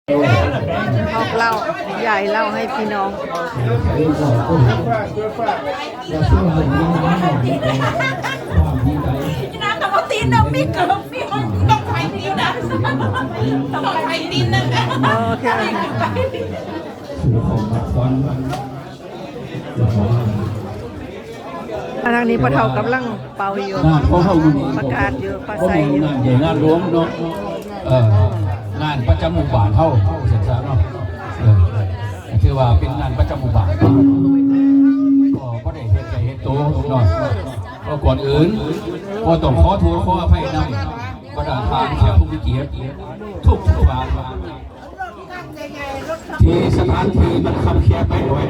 บอกเล่ายายเล่าให้พี่น้องน้ำต้องตีนนะมีเกือบมีคนต้องไปตีนนะต้องไปตีนนะโอเคทางนี้ปะเทากำลังเป่าอยู่ประกาศอยู่ประใสอยู่งานรวมเนาะงานประจำหมู่บ้านเท่าเสร็จแล้วเนาะคือว่าเป็นงานประจำหมู่บ้านก็ได้เฮ็ดใจเฮ็ดโตหน่อยก็ก่อนอื่นก็ต้องขอโทษขออภัยนำประธานแขกผู้มีเกียรติทุกฝ่ายที่สถานที่มันคับแคบไปหน่อย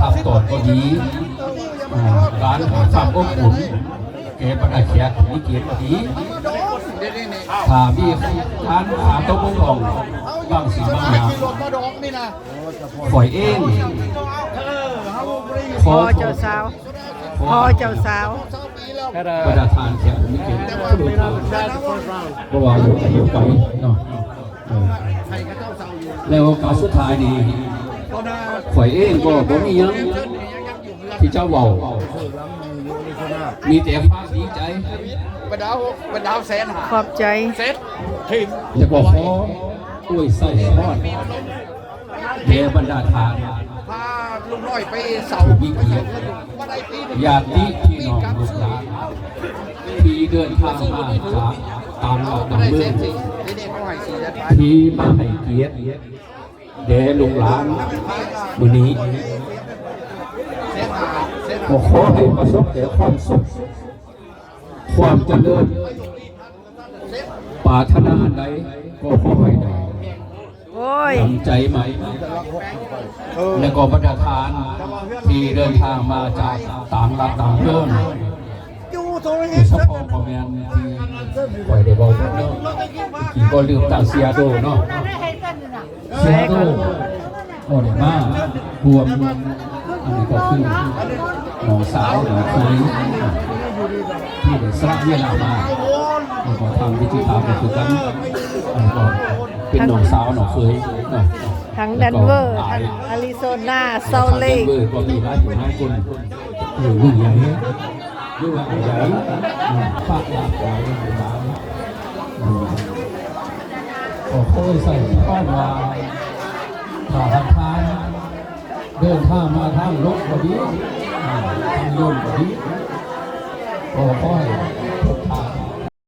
หับตอดก็ดีการความอบอุ่นเก็บประดาแขกมีเกียรติดีถ้ามีทานขาโต๊ะมุ้งของบางสิ่งบางอย่างปล่อยเองพ่อเจ้าสาวพ่อเจ้าสาวประดาทานแขกมีเกียรติเพราะว่าอยู่อายุไกลเนาะแล้วการสุดท้ายนี่ปล่อยเองก็บ่มียังที่เจ้าเบามีแต่ความดีใจเป็นดาวแสนหาขอบใจเซตทีมจะบอกขออุ้ยใส่ทอดเทบรรดาทานพาลุงน้อยไปเสามีเกียรติญาติพี่น้องลูกหลานที่เดินทางมาจากตามเราตามเมืองที่มาให้เกียรติแด่ลูกหลานมื้อนี้ก็ขอให้ประสบแต่ความสุขความเจริญปรารถนาใดก็ขอให้ได้ตั้งใจใหม่และก็ประทานที่เดินทางมาจากต่างรัฐต่างเมืองเฉพาะพ่อแม่ที่ปล่อยได้บอกเนาะที่ก็ลืมตาเสียโดเนาะเสียโดโอ้เนี่ยมากรวมอันนี้ก็คือน้องสาวน้องคุยที่ได้สละเวลามาแล้วก็ทำพิธีกรรมก็คือกันก็เป็นน้องสาวน้องเคยทั้งเดนเวอร์ทั้งอาริโซนาเซาเลกก็มีหลายคนอยู่รุ่นใหญ่ด้วยว่าใหญ่ฝากหลากหลายร้านก็เคยใส่ข้อว่าถ้าทานเดินทางมาทางรถก็ดีทางยนต์ก็ดีก็ขอให้